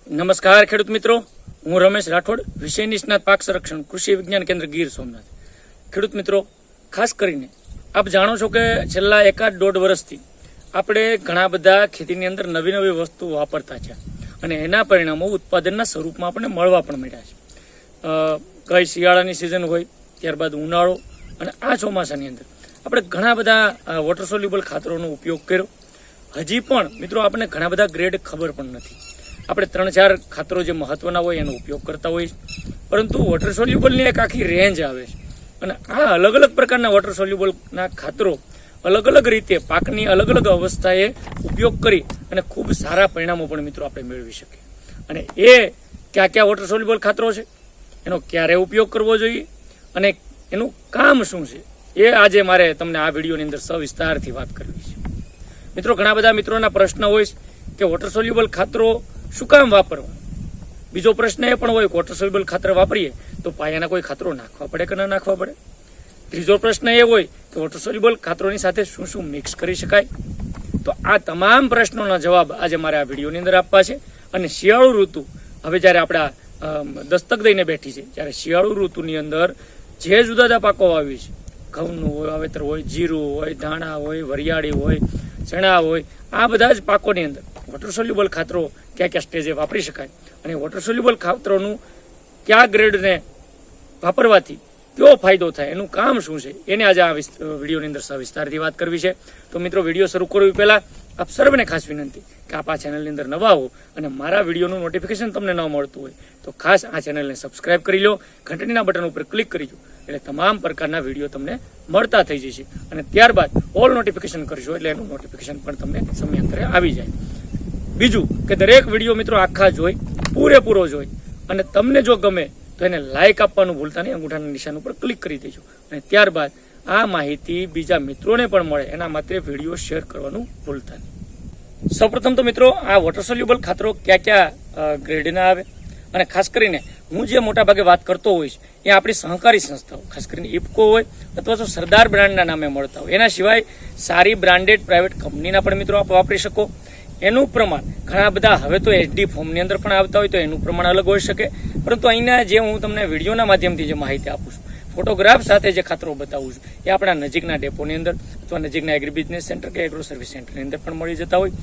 નમસ્કાર ખેડૂત મિત્રો, હું રમેશ રાઠોડ, વિષય નિષ્ણાત પાક સંરક્ષણ કૃષિ વિજ્ઞાન કેન્દ્ર ગીર સોમનાથ. ખેડૂત મિત્રો, ખાસ કરીને આપ જાણો છો કે છેલ્લા 1.5 વર્ષથી આપણે ઘણા બધા ખેતીની અંદર નવી નવી વસ્તુઓ વાપરતા છે અને એના પરિણામો ઉત્પાદનના સ્વરૂપમાં આપણને મળવા પણ મળ્યા છે. કઈ શિયાળાની સિઝન હોય, ત્યારબાદ ઉનાળો અને આ ચોમાસાની અંદર આપણે ઘણા બધા વોટર સોલ્યુબલ ખાતરોનો ઉપયોગ કર્યો. હજી પણ મિત્રો આપણને ઘણા બધા ગ્રેડ ખબર પણ નથી. આપણે 3-4 ખાતરો જે મહત્વના હોય એનો ઉપયોગ કરતા હોઈએ, પરંતુ વોટર સોલ્યુબલની એક આખી રેન્જ આવે છે અને આ અલગ અલગ પ્રકારના વોટર સોલ્યુબલના ખાતરો અલગ અલગ રીતે પાકની અલગ અલગ અવસ્થાએ ઉપયોગ કરી અને ખૂબ સારા પરિણામો પણ મિત્રો આપણે મેળવી શકીએ. અને એ કયા વોટર સોલ્યુબલ ખાતરો છે, એનો ક્યારે ઉપયોગ કરવો જોઈએ અને એનું કામ શું છે, એ આજે મારે તમને આ વિડીયોની અંદર સવિસ્તારથી વાત કરવી છે. મિત્રો, ઘણા બધા મિત્રોના પ્રશ્ન હોય કે વોટર સોલ્યુબલ ખાતરો શું કામ વાપરવા. બીજો પ્રશ્ન એ પણ હોય કે વોટર સોલ્યુબલ ખાતર વાપરીએ તો પાયાના કોઈ ખાતરો નાખવા પડે કે ના નાખવા પડે. ત્રીજો પ્રશ્ન એ હોય કે વોટર સોલ્યુબલ ખાતરોની સાથે શું શું મિક્સ કરી શકાય. તો આ તમામ પ્રશ્નોના જવાબ આજે મારે આ વિડીયોની અંદર આપવા છે. અને શિયાળુ ઋતુ હવે જ્યારે આપણા દસ્તક દઈને બેઠી છે, જ્યારે શિયાળુ ઋતુની અંદર જે જુદા જુદા પાકો વાવી છે, ઘઉંનું વાવેતર હોય, જીરું હોય, ધાણા હોય, વરિયાળી હોય, ચણા હોય, આ બધા જ પાકોની અંદર વોટર સોલ્યુબલ ખાતરો કયા સ્ટેજે વાપરી શકાય અને વોટર સોલ્યુબલ ખાતરોનું કયા ગ્રેડને વાપરવાથી કેવો ફાયદો થાય, એનું કામ શું છે, એને આજે આ વિડીયોની અંદર સવિસ્તારથી વાત કરવી છે. તો મિત્રો, વિડીયો શરૂ કરવી પહેલાં આપ સર્વને ખાસ વિનંતી કે આપ આ ચેનલની અંદર નવા હો અને મારા વિડીયોનું નોટિફિકેશન તમને ન મળતું હોય તો ખાસ આ ચેનલને સબસ્ક્રાઇબ કરી લો, ઘંટડીના બટન ઉપર ક્લિક કરી દો એટલે તમામ પ્રકારના વિડીયો તમને મળતા થઈ જશે. અને ત્યારબાદ ઓલ નોટિફિકેશન કરશો એટલે એનું નોટિફિકેશન પણ તમને સમયાંતરે આવી જાય. બીજું કે દરેક વિડીયો મિત્રો આખા જોઈ, પૂરેપૂરો જોઈ અને તમને જો ગમે તો એને લાઇક આપવાનું ભૂલતા નહીં, અંગૂઠાના નિશાન ઉપર ક્લિક કરી દેજો. અને ત્યારબાદ આ માહિતી બીજા મિત્રોને પણ મળે એના માટે વિડીયો શેર કરવાનું ભૂલતા નહીં. સૌપ્રથમ તો મિત્રો, આ વોટર સોલ્યુબલ ખાતરો કયા ગ્રેડના આવે અને ખાસ કરીને હું જે મોટા ભાગે વાત કરતો હોઈશ એ આપણી સહકારી સંસ્થાઓ, ખાસ કરીને ઇફકો હોય અથવા તો સરદાર બ્રાન્ડના નામે મળતા હોય. એના સિવાય સારી બ્રાન્ડેડ પ્રાઇવેટ કંપનીના પણ મિત્રો આપ વાપરી શકો. એનું પ્રમાણ ઘણા બધા હવે તો એચડી ફોર્મની અંદર પણ આવતા હોય તો એનું પ્રમાણ અલગ હોઈ શકે, પરંતુ અહીંના જે હું તમને વિડીયોના માધ્યમથી જે માહિતી આપું છું, ફોટોગ્રાફ સાથે જે ખાતરો બતાવું છું, એ આપણા નજીકના ડેપોની અંદર અથવા નજીકના એગ્રી બિઝનેસ સેન્ટર કે એગ્રો સર્વિસ સેન્ટરની અંદર પણ મળી જતા હોય.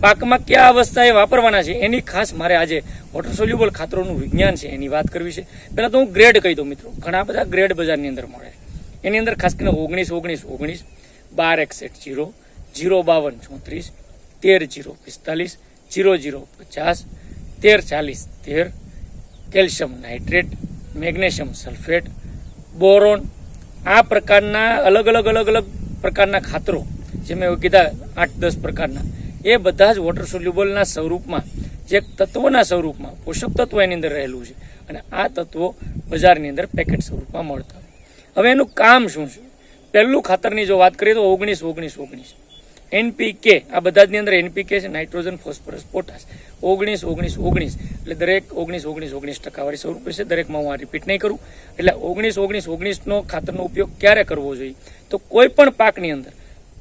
પાકમાં કયા અવસ્થાએ વાપરવાના છે એની ખાસ મારે આજે વોટર સોલ્યુબલ ખાતરોનું વિજ્ઞાન છે એની વાત કરવી છે. પહેલાં તો હું ગ્રેડ કહી દઉં મિત્રો. ઘણા બધા ગ્રેડ બજારની અંદર મળે છે. એની અંદર ખાસ કરીને 19-19-19, 12-61-0, 0-52-34, 13-0-45, 00-50, 13-40-13, calcium nitrate, magnesium sulphate, boron, આ પ્રકારના અલગ અલગ પ્રકારના ખાતરો જે મેં કીધા 8-10 પ્રકારના, એ બધા જ વોટર સોલ્યુબલના સ્વરૂપમાં, જે તત્વોના સ્વરૂપમાં, પોષક તત્વ એની અંદર રહેલું છે અને આ તત્વો બજારની અંદર પેકેટ સ્વરૂપમાં મળતા હોય. હવે એનું કામ શું છે? પહેલું ખાતરની જો વાત કરીએ તો 19-19-19 NPK, આ બધાની અંદર NPK છે, નાઇટ્રોજન, ફોસ્ફરસ, પોટાશ. 19-19-19 એટલે દરેક 19-19-19% વાળી સ્વરૂપ છે. દરેકમાં હું આ રિપીટ નહીં કરું. એટલે 19-19-19નો ખાતરનો ઉપયોગ ક્યારે કરવો જોઈએ? તો કોઈ પણ પાકની અંદર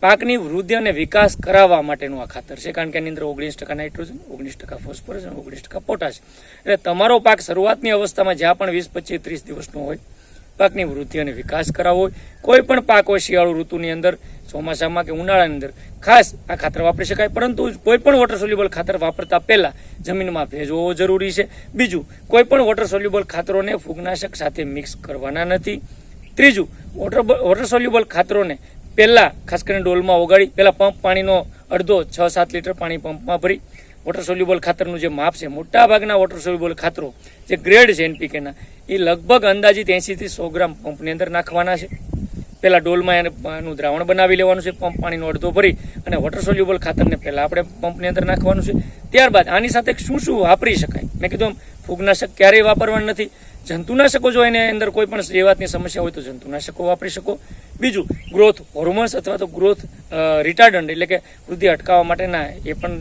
પાકની વૃદ્ધિ અને વિકાસ કરાવવા માટેનું આ ખાતર છે, કારણ કે એની અંદર 19% નાઇટ્રોજન, 19% ફોસ્ફરસ અને 19% પોટાશ. એટલે તમારો પાક શરૂઆતની અવસ્થામાં જ્યાં પણ 20-25-30 દિવસનો હોય, પાકની વૃદ્ધિ અને વિકાસ કરાવવો હોય, કોઈ પણ પાક હોય શિયાળુ ઋતુની અંદર, ચોમાસામાં કે ઉનાળાની અંદર, ખાસ આ ખાતર વાપરી શકાય. પરંતુ કોઈ પણ વોટર સોલ્યુબલ ખાતર વાપરતા પહેલા જમીનમાં ભેજ હોવો જરૂરી છે. બીજું, કોઈ પણ વોટર સોલ્યુબલ ખાતરોને ફૂગનાશક સાથે મિક્સ કરવાના નથી. ત્રીજું, વોટર સોલ્યુબલ ખાતરોને પહેલા ખાસ કરીને ડોલમાં ઓગાળી, પહેલા પંપ પાણીનો અડધો 6-7 લીટર પાણી પંપમાં ભરી વોટર સોલ્યુબલ ખાતરનું જે માપ છે, મોટા ભાગના વોટર સોલ્યુબલ ખાતરો જે ગ્રેડ છે NPKના, એ લગભગ અંદાજિત 80-100 ગ્રામ પંપની અંદર નાખવાના છે. પહેલા ડોલમાં એનું દ્રાવણ બનાવી લેવાનું છે, પંપ પાણીનો અડધો ભરી અને વોટર સોલ્યુબલ ખાતરને પહેલા આપણે પંપની અંદર નાખવાનું છે. ત્યારબાદ આની સાથે શું શું વાપરી શકાય? મેં કીધું ફૂગનાશક ક્યારેય વાપરવાનું નથી. જંતુનાશકો જો એને અંદર કોઈ પણ જીવાતની સમસ્યા હોય તો જંતુનાશકો વાપરી શકો. બીજું, ગ્રોથ હોર્મોન્સ અથવા તો ગ્રોથ રિટાર્ડન્ટ એટલે કે વૃદ્ધિ અટકાવવા માટેના એ પણ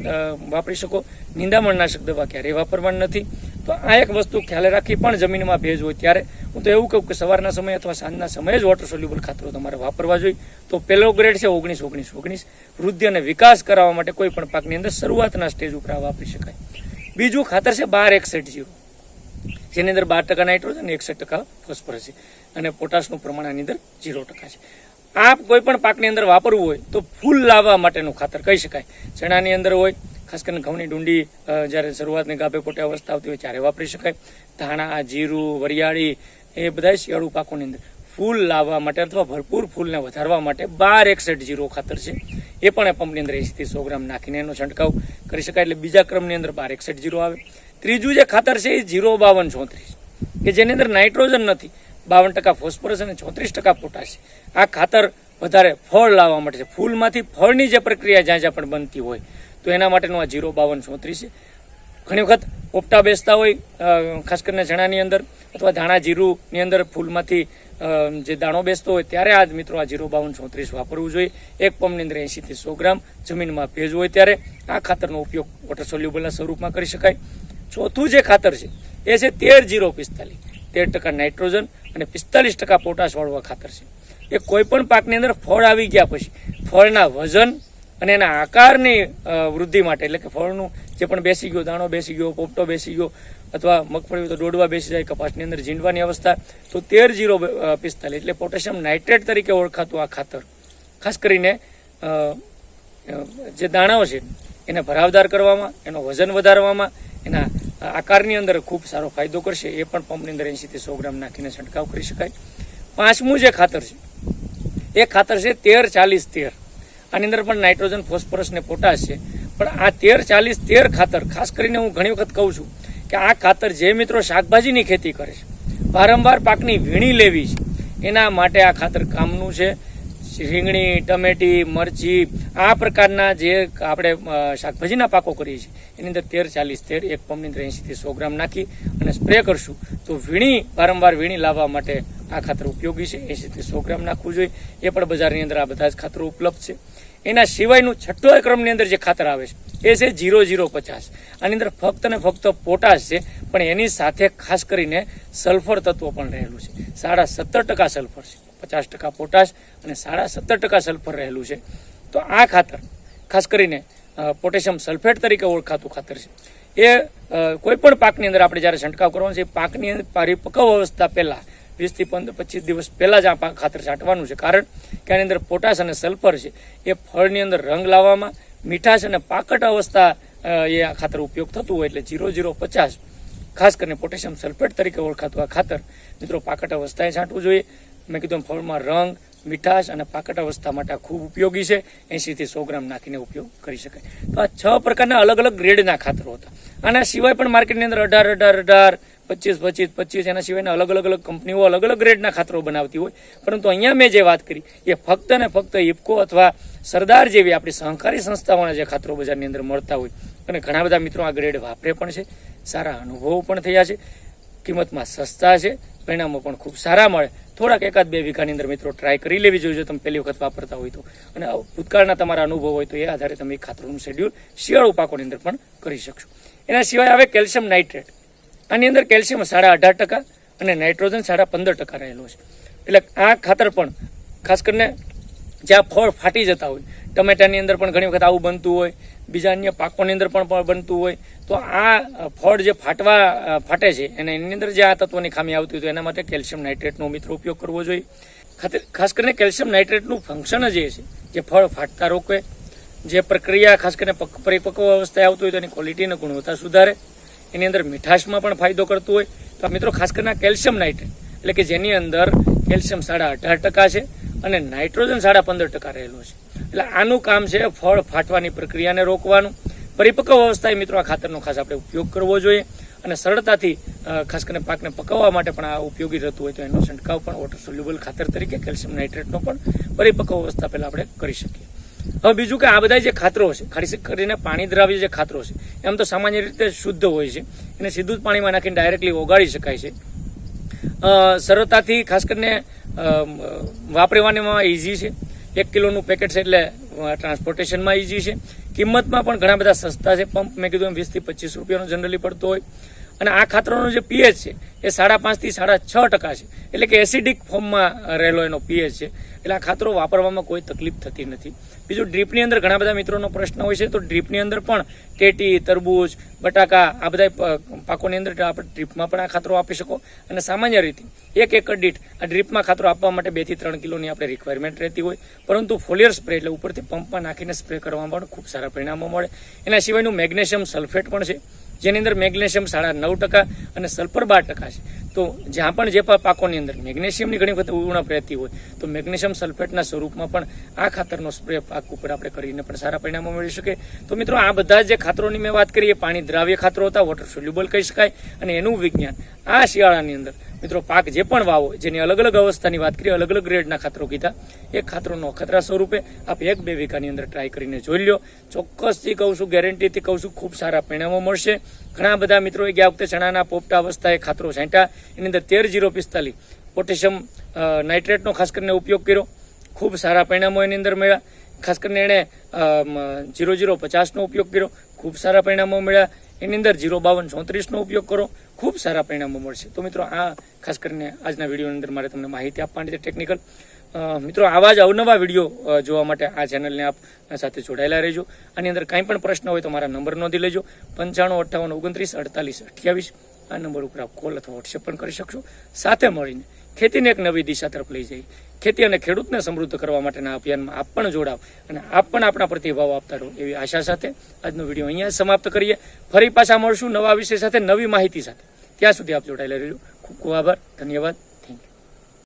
વાપરી શકો. નિંદામણનાશક દવા ક્યારેય વાપરવાની નથી. તો આ એક વસ્તુ ખ્યાલ રાખી, પણ જમીનમાં ભેજ હોય ત્યારે હું તો એવું કહું કે સવારના સમયે અથવા સાંજના સમયે જ વોટર સોલ્યુબલ ખાતરો તમારે વાપરવા જોઈએ. તો પહેલો ગ્રેડ છે 19-19-19, વૃદ્ધિ અને વિકાસ કરાવવા માટે કોઈ પણ પાકની અંદર શરૂઆતના સ્ટેજ ઉપર વાપરી શકાય. બીજું ખાતર છે 1261 જેની અંદર 12% નાઇટ્રોજન અને 61% ફોસ્ફરસ છે અને પોટાશનું પ્રમાણ આની અંદર 0% છે. આ કોઈ પણ પાકની અંદર વાપરવું હોય તો ફૂલ લાવવા માટેનું ખાતર કહી શકાય. ચણાની અંદર હોય, ખાસ કરીને ઘઉંની ડુંડી જ્યારે શરૂઆતની ગાભે પોટે અવસ્થા આવતી હોય ત્યારે વાપરી શકાય. ધાણા, જીરું, વરિયાળી એ બધા શિયાળુ પાકોની અંદર ફૂલ લાવવા માટે અથવા ભરપૂર ફૂલને વધારવા માટે 1261 ખાતર છે. એ પણ પંપની અંદર 80 થી 100 ગ્રામ નાખીને એનો છંટકાવ કરી શકાય. એટલે બીજા ક્રમની અંદર 1261 આવે. ત્રીજું જે ખાતર છે એ 05234 કે જેની અંદર નાઇટ્રોજન નથી, 52% ફોસ્ફરસ અને 34% પોટાશ છે. આ ખાતર વધારે ફળ લાવવા માટે છે. ફૂલમાંથી ફળની જે પ્રક્રિયા જ્યાં જ્યાં પણ બનતી હોય તો એના માટેનું આ 05234 છે. ઘણી વખત પોપટા બેસતા હોય, ખાસ કરીને ચણાની અંદર અથવા ધાણા જીરુંની અંદર ફૂલમાંથી જે દાણો બેસતો હોય ત્યારે આ મિત્રો આ 05234 વાપરવું જોઈએ. એક પંપની અંદર 80 થી 100 ગ્રામ જમીનમાં ભેજ હોય ત્યારે આ ખાતરનો ઉપયોગ વોટર સોલ્યુબલના સ્વરૂપમાં કરી શકાય. ચોથું જે ખાતર છે એ છે 13045, 13% નાઇટ્રોજન અને 45% પોટાશ વાળું આ ખાતર છે. એ કોઈ પણ પાકની અંદર ફળ આવી ગયા પછી ફળના વજન અને એના આકારની વૃદ્ધિ માટે, એટલે કે ફળનું જે પણ બેસી ગયો, દાણો બેસી ગયો, પોપટો બેસી ગયો અથવા મગફળી તો ડોડવા બેસી જાય, કપાસની અંદર ઝીંડવાની અવસ્થા, તો 13045 એટલે પોટેશિયમ નાઇટ્રેટ તરીકે ઓળખાતું આ ખાતર ખાસ કરીને જે દાણાઓ છે એને ભરાવદાર કરવામાં, એનો વજન વધારવામાં, એના આકારની અંદર ખૂબ સારો ફાયદો કરશે. એ પણ પંપની અંદર 80 થી 100 ગ્રામ નાખીને છંટકાવ કરી શકાય. પાંચમું જે ખાતર છે એ ખાતર છે 134013. આની અંદર પણ નાઇટ્રોજન, ફોસ્ફરસ ને પોટાશ છે. પણ આ 134013 ખાતર ખાસ કરીને હું ઘણી વખત કહું છું કે આ ખાતર જે મિત્રો શાકભાજીની ખેતી કરે છે, વારંવાર પાકની વીણી લેવી છે, એના માટે આ ખાતર કામનું છે. રીંગણી, ટમેટી, મરચી આ પ્રકારના જે આપણે શાકભાજીના પાકો કરીએ છીએ એની અંદર 134013 એક પંપની અંદર 80 થી 100 ગ્રામ નાખી અને સ્પ્રે કરશું તો વારંવાર વીણી લાવવા માટે આ ખાતર ઉપયોગી છે. 80 થી 100 ગ્રામ નાખવું જોઈએ. એ પણ બજારની અંદર આ બધા જ ખાતરો ઉપલબ્ધ છે. એના સિવાયનું છઠ્ઠો ક્રમની અંદર જે ખાતર આવે છે એ છે 0050. આની અંદર ફક્ત ને ફક્ત પોટાશ છે, પણ એની સાથે ખાસ કરીને સલ્ફર તત્વ પણ રહેલું છે. 17.5% સલ્ફર છે, 50% પોટાશ અને 17.5% સલ્ફર રહેલું છે. તો આ ખાતર ખાસ કરીને પોટેશિયમ સલ્ફેટ તરીકે ઓળખાતું ખાતર છે. એ કોઈ પણ પાકની અંદર આપણે જ્યારે છંટકાવ કરવાનો છે, પાકની પરિપક્વ અવસ્થા પહેલા 20 થી 25 દિવસ પહેલા જ આ ખાતર છાંટવાનું છે. કારણ કે આની અંદર પોટાશ અને સલ્ફર છે એ ફળની અંદર રંગ લાવવામાં, મીઠાશ અને પાકટ અવસ્થા એ આ ખાતર ઉપયોગ થતું હોય. એટલે 0050 ખાસ કરીને પોટેશિયમ સલ્ફેટ તરીકે ઓળખાતું આ ખાતર મિત્રો પાકટ અવસ્થાએ છાંટવું જોઈએ. મેં કીધું ફળમાં રંગ, મીઠાશ અને પાકટ અવસ્થા માટે ખૂબ ઉપયોગી છે. 80 થી 100 ગ્રામ નાખીને ઉપયોગ કરી શકાય. તો આ 6 પ્રકારના અલગ અલગ ગ્રેડના ખાતરો હતા. આના સિવાય પણ માર્કેટની અંદર 18, 25 એના સિવાયના અલગ અલગ કંપનીઓ અલગ અલગ ગ્રેડના ખાતરો બનાવતી હોય. પરંતુ અહીંયા મેં જે વાત કરી એ ફક્ત ને ફક્ત ઇફકો અથવા સરદાર જેવી આપણી સહકારી સંસ્થાઓના જે ખાતરો બજારની અંદર મળતા હોય અને ઘણા બધા મિત્રો આ ગ્રેડ વાપરે પણ છે. સારા અનુભવો પણ થયા છે. કિંમતમાં સસ્તા છે, પરિણામો પણ ખૂબ સારા મળે. થોડાક 1-2 વીઘાની અંદર મિત્રો ટ્રાય કરી લેવી જોઈએ જો તમે પહેલી વખત વાપરતા હોય તો. અને ભૂતકાળના તમારા અનુભવ હોય તો એ આધારે તમે ખાતરોનું શેડ્યુલ શિયાળુ પાકોની અંદર પણ કરી શકશો. એના સિવાય આવે કેલ્શિયમ નાઇટ્રેટ. આની અંદર કેલ્શિયમ 18.5% અને નાઇટ્રોજન 15% રહેલો છે. એટલે આ ખાતર પણ ખાસ કરીને જ્યાં ફળ ફાટી જતા હોય, ટમેટાની અંદર પણ ઘણી વખત આવું બનતું હોય, બીજા અન્ય પાકોની અંદર પણ બનતું હોય, તો આ ફળ જે ફાટે છે અને એની અંદર જે આ તત્વની ખામી આવતી હોય તો એના માટે કેલ્શિયમ નાઇટ્રેટનો મિત્રો ઉપયોગ કરવો જોઈએ. ખાસ કરીને કેલ્શિયમ નાઇટ્રેટનું ફંક્શન જ એ છે જે ફળ ફાટતા રોકે, જે પ્રક્રિયા ખાસ કરીને પરિપક્વ અવસ્થાએ આવતું હોય તો એની ક્વોલિટી અને ગુણવત્તા સુધારે, એની અંદર મીઠાશમાં પણ ફાયદો કરતું હોય. તો મિત્રો ખાસ કરીને કેલ્શિયમ નાઇટ્રેટ એટલે કે જેની અંદર કેલ્શિયમ 18.5% છે અને નાઇટ્રોજન 15% રહેલો છે. એટલે આનું કામ છે ફળ ફાટવાની પ્રક્રિયાને રોકવાનું. પરિપક્વ અવસ્થાએ મિત્રો આ ખાતરનો ખાસ આપણે ઉપયોગ કરવો જોઈએ અને સરળતાથી ખાસ કરીને પાકને પકવવા માટે પણ આ ઉપયોગી રહેતું હોય તો એનો છંટકાવ પણ વોટર સોલ્યુબલ ખાતર તરીકે કેલ્શિયમ નાઇટ્રેટનો પણ પરિપક્વ અવસ્થા પહેલા આપણે કરી શકીએ. હવે બીજું કે આ બધા જે ખાતરો છે, ખાસ કરીને પાણી દ્રાવ્ય જે ખાતરો છે એમ તો સામાન્ય રીતે શુદ્ધ હોય છે, એને સીધું જ પાણીમાં નાખીને ડાયરેક્ટલી ઓગાળી શકાય છે. સરળતાથી ખાસ કરીને વાપરવામાં ઇઝી છે. 1 કિલોનું પેકેટ છે એટલે ટ્રાન્સપોર્ટેશનમાં ઇઝી છે. કિંમતમાં પણ ઘણા બધા સસ્તા છે. પંપ મેં કીધું એમ 20 થી 25 રૂપિયાનો જનરલી પડતો હોય અને આ ખાતરોનો જે પીએચ છે એ 5.5 થી 6.5% છે, એટલે કે એસિડિક ફોર્મમાં રહેલો એનો પીએચ છે. એટલે આ ખાતરો વાપરવામાં કોઈ તકલીફ થતી નથી. બીજું, ડ્રીપની અંદર ઘણા બધા મિત્રોનો પ્રશ્ન હોય છે, તો ડ્રીપની અંદર પણ ટેટી, તરબૂચ, બટાકા આ બધા પાકોની અંદર આપણે ડ્રીપમાં પણ આ ખાતરો આપી શકો. અને સામાન્ય રીતે 1 એકર દીઠ આ ડ્રીપમાં ખાતરો આપવા માટે 2 થી 3 કિલોની આપણે રિક્વાયરમેન્ટ રહેતી હોય, પરંતુ ફોલિયર સ્પ્રે એટલે ઉપરથી પંપમાં નાખીને સ્પ્રે કરવામાં પણ ખૂબ સારા પરિણામો મળે. એના સિવાયનું મેગ્નેશિયમ સલ્ફેટ પણ છે, જેની અંદર મેગ્નેશિયમ 9.5% અને સલ્ફર 12% છે. તો જ્યાં પણ જે પાકોની અંદર મેગ્નેશિયમની ઘણી વખત ઉણપ રહેતી હોય તો મેગ્નેશિયમ સલ્ફેટના સ્વરૂપમાં પણ આ ખાતરનો સ્પ્રે પાક ઉપર આપણે કરીને પણ સારા પરિણામો મળી શકે. તો મિત્રો, આ બધા જે ખાતરોની મેં વાત કરી એ પાણી દ્રાવ્ય ખાતરો હતા, વોટર સોલ્યુબલ કહી શકાય. અને એનું વિજ્ઞાન આ શિયાળાની અંદર મિત્રો પાક જે પણ વાવો, જેની અલગ અલગ અવસ્થાની વાત કરી, અલગ અલગ ગ્રેડના ખાતરો કીધા, એ ખાતરોનો અખતરા સ્વરૂપે આપ 1-2 વીઘાની અંદર ટ્રાય કરીને જોઈ લો. ચોક્કસથી કહું છું, ગેરંટીથી કહું છું, ખૂબ સારા પરિણામો મળશે. ઘણા બધા મિત્રોએ ગયા વખતે ચણાના પોપટા અવસ્થાએ ખાતરો છાંટ્યા, એની અંદર 13-045 પોટેશિયમ નાઇટ્રેટનો ખાસ કરીને ઉપયોગ કર્યો, ખૂબ સારા પરિણામો એની અંદર મળ્યા. ખાસ કરીને એણે 0050નો ઉપયોગ કર્યો, ખૂબ સારા પરિણામો મળ્યા. એની અંદર 05234નો ઉપયોગ કરો, ખૂબ સારા પરિણામો મળશે. તો મિત્રો, આ ખાસ કરીને આજના વિડીયોની અંદર મારે તમને માહિતી આપવાની છે ટેકનિકલ. મિત્રો, આવા જ અવનવા વિડીયો જોવા માટે આ ચેનલને આપ સાથે જોડાયેલા રહેજો. આની અંદર કાંઈ પણ પ્રશ્ન હોય તો મારા નંબર નોંધી લેજો, 9558294828. આ નંબર ઉપર આપ કોલ અથવા વોટ્સએપ પણ કરી શકશો. સાથે મળીને ખેતીને એક નવી દિશા તરફ લઈ જઈ, ખેતી અને ખેડૂતને સમૃદ્ધ કરવા માટેના અભિયાનમાં આપ પણ જોડાવ અને આપ પણ આપણા પ્રતિભાવ આપતા રહો, એવી આશા સાથે આજનો વિડીયો અહીંયા સમાપ્ત કરીએ. ફરી પાછા મળશું નવા વિષય સાથે, નવી માહિતી સાથે. ત્યાં સુધી આપ જોડાયેલા રહેજો. ખૂબ ખૂબ આભાર, ધન્યવાદ.